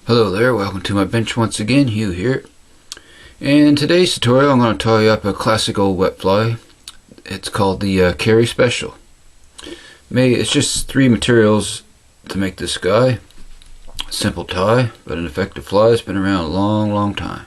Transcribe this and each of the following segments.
Hello there, welcome to my bench once again, Hugh here. In today's tutorial I'm going to tie up a classic old wet fly. It's called the Carey Special. It's just 3 materials to make this guy. Simple tie, but an effective fly. It's been around a long time.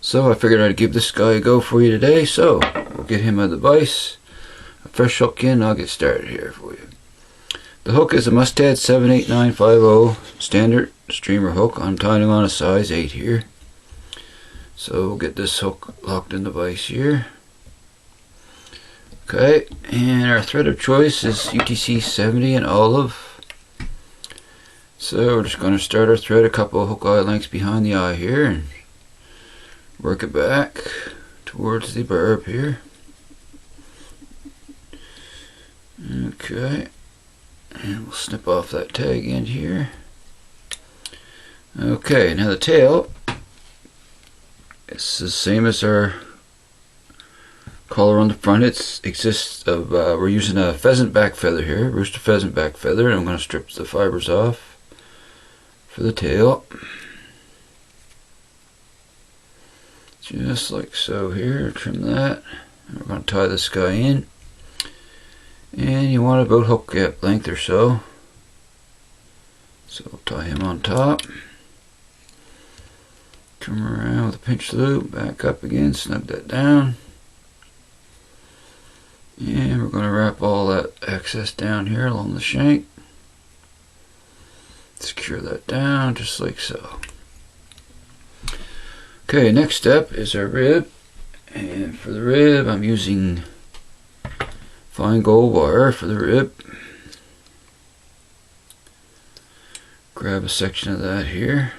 So I figured I'd give this guy a go for you today, so we'll get him a device, a fresh hook in, and I'll get started here for you. The hook is a Mustad 78950 standard streamer hook. I'm tying him on a size 8 here. So we'll get this hook locked in the vise here. Okay, and our thread of choice is UTC 70 and olive. So we're just going to start our thread a couple of hook eye lengths behind the eye here and work it back towards the barb here. Okay. And we'll snip off that tag end here. Okay, now the tail is the same as our collar on the front. We're using a pheasant back feather here, rooster pheasant back feather, and I'm going to strip the fibers off for the tail. Just like so here, trim that. And we're going to tie this guy in. And you want about hook gap length or so. So we'll tie him on top. Come around with a pinch loop, back up again, snug that down. And we're going to wrap all that excess down here along the shank. Secure that down just like so. Okay, next step is our rib. And for the rib, I'm using fine gold wire for the rib. Grab a section of that here.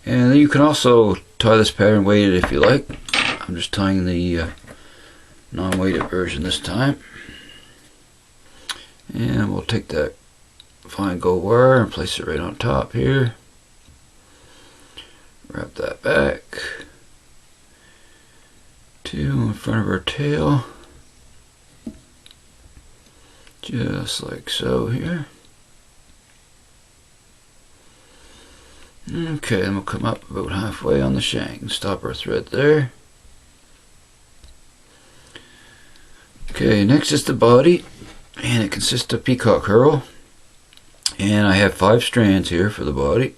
And then you can also tie this pattern weighted if you like. I'm just tying the non-weighted version this time. And we'll take that fine gold wire and place it right on top here. Wrap that back to in front of our tail, just like so here. Okay, then we'll come up about halfway on the shank and stop our thread there. Okay, next is the body, and it consists of peacock herl, and I have 5 strands here for the body.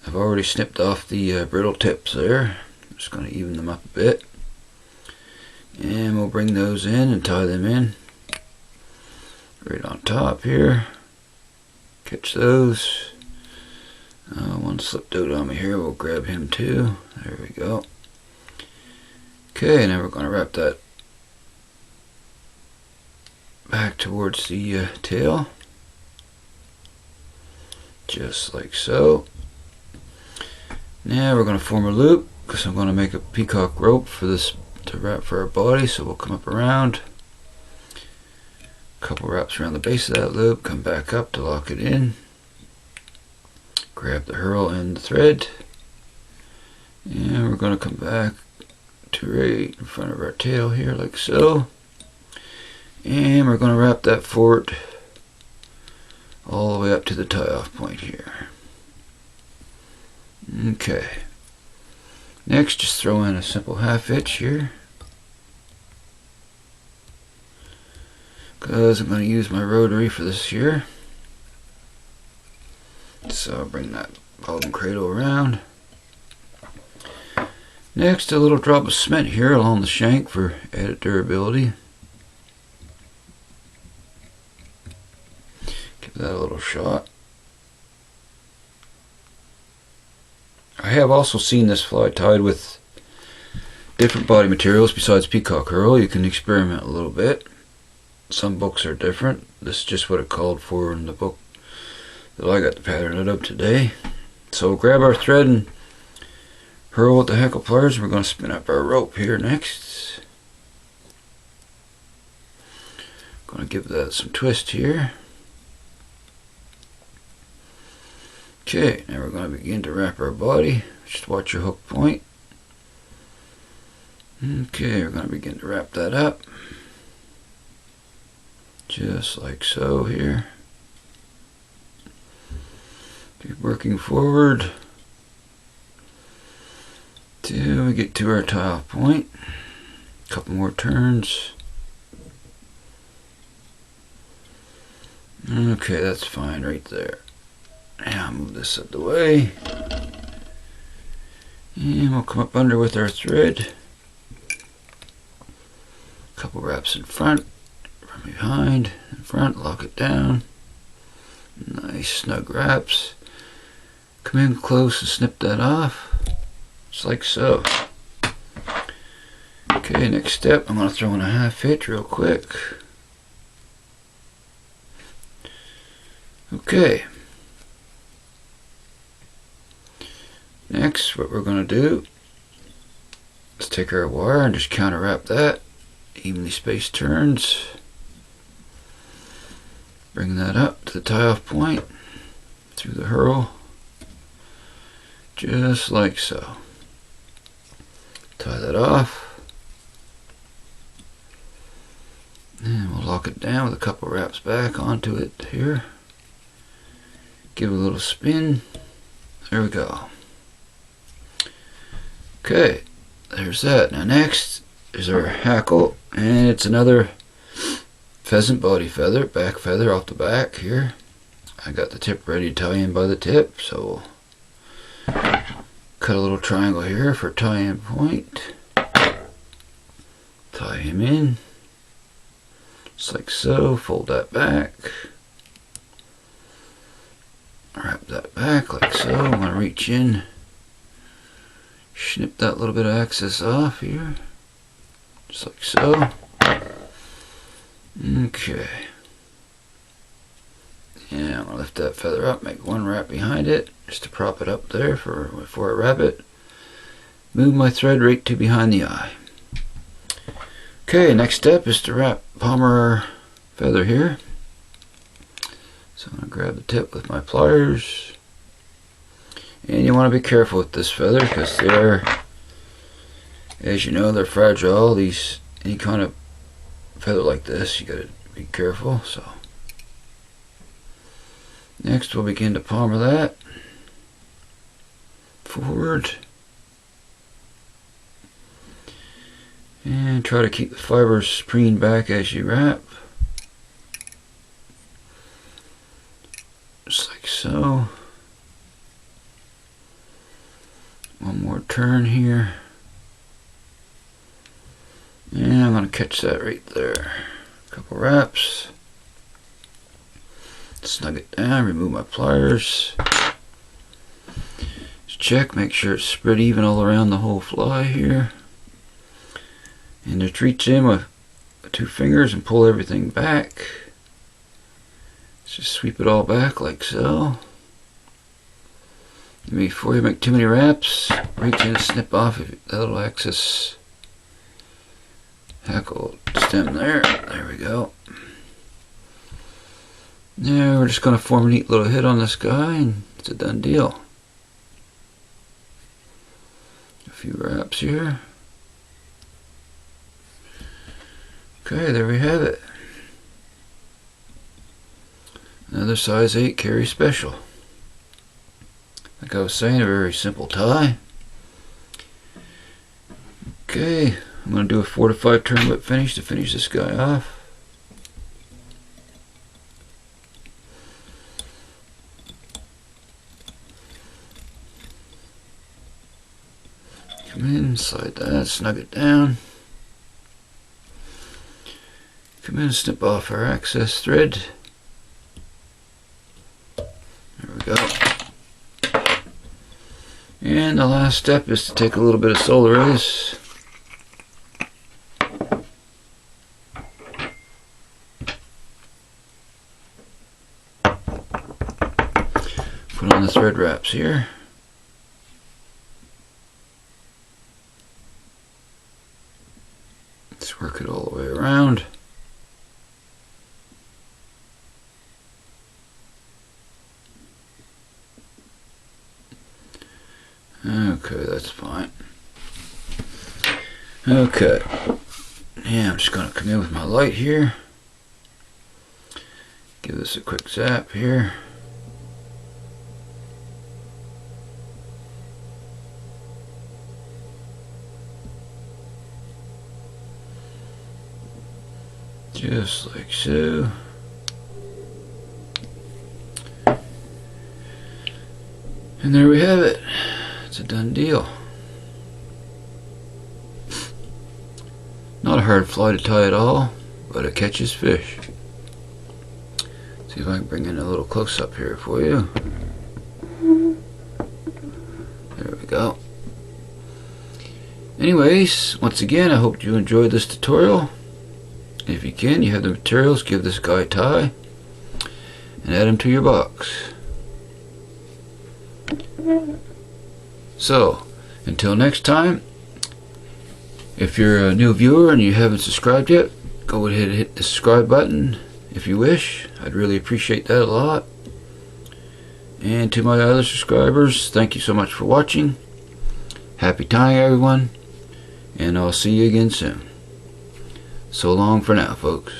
I've already snipped off the brittle tips there. I'm just going to even them up a bit, and we'll bring those in and tie them in right on top here. Catch those. One slipped out on me here. We'll grab him too. There we go. Okay, now we're going to wrap that back towards the tail, just like so. Now we're going to form a loop, because I'm going to make a peacock rope for this to wrap for our body. So we'll come up around, a couple wraps around the base of that loop, come back up to lock it in, grab the herl and the thread, and we're going to come back to right in front of our tail here like so, and we're going to wrap that fort all the way up to the tie-off point here. Okay, next just throw in a simple half hitch here, because I'm going to use my rotary for this here. So I'll bring that bobbin cradle around. Next, a little drop of cement here along the shank for added durability. Give that a little shot. I have also seen this fly tied with different body materials besides peacock herl. You can experiment a little bit. Some books are different. This is just what it called for in the book that I got the pattern out of today. So we'll grab our thread and herl with the Hackle pliers. We're going to spin up our rope here next. Going to give that some twist here. Okay, now we're going to begin to wrap our body. Just watch your hook point. Okay, we're going to begin to wrap that up. just like so here. Keep working forward till we get to our tie off point. A couple more turns. Okay, that's fine right there. Now I'll move this out of the way. And we'll come up under with our thread. A couple wraps in front, from behind, in front, lock it down. Nice snug wraps. Come in close and snip that off. Just like so. Okay, next step, I'm going to throw in a half hitch real quick. Okay. Next, what we're going to do is take our wire and just counter wrap that. Evenly spaced turns. Bring that up to the tie off point through the herl. Just like so. Tie that off. And we'll lock it down with a couple wraps back onto it here. Give it a little spin. There we go. Okay, there's that. Now next is our hackle, and it's another pheasant body feather, back feather off the back here. I got the tip ready to tie in by the tip, so we'll cut a little triangle here for tie-in point. Tie him in, just like so. Fold that back. Wrap that back like so. I'm going to reach in, snip that little bit of excess off here, just like so. Okay. Yeah, I'm going to lift that feather up, make one wrap behind it, just to prop it up there before I wrap it. Move my thread right to behind the eye. Okay, next step is to wrap palmer feather here. So I'm going to grab the tip with my pliers. And you want to be careful with this feather because they're, as you know, they're fragile. Any kind of feather like this, you got to be careful. So next we'll begin to palmer that forward. And try to keep the fibers preened back as you wrap. Just like so. One more turn here. And I'm going to catch that right there. A couple wraps. Snug it down, remove my pliers. Just check, make sure it's spread even all around the whole fly here. And just reach in with 2 fingers and pull everything back. Just sweep it all back like so. And before you make too many wraps, reach in and snip off that little excess hackle stem there. There we go. Now we're just going to form a neat little head on this guy and it's a done deal. A few wraps here. Okay, there we have it. Another size 8 carry special. Like I was saying, a very simple tie. Okay, I'm going to do a 4 to 5 turn whip finish to finish this guy off. Come in, slide that, snug it down. Come in and snip off our excess thread. There we go. And the last step is to take a little bit of Solaris. Put on the thread wraps here. Let's work it all the way around. Okay, that's fine. Okay. Yeah, I'm just going to come in with my light here. Give this a quick zap here. Just like so. And there we have it. It's a done deal. Not a hard fly to tie at all, but it catches fish. See if I can bring in a little close up here for you. There we go. Anyways, once again, I hope you enjoyed this tutorial. If you can, you have the materials, give this guy a tie and add him to your box. So, until next time, if you're a new viewer and you haven't subscribed yet, go ahead and hit the subscribe button if you wish. I'd really appreciate that a lot. And to my other subscribers, thank you so much for watching. Happy tying, everyone, and I'll see you again soon. So long for now, folks.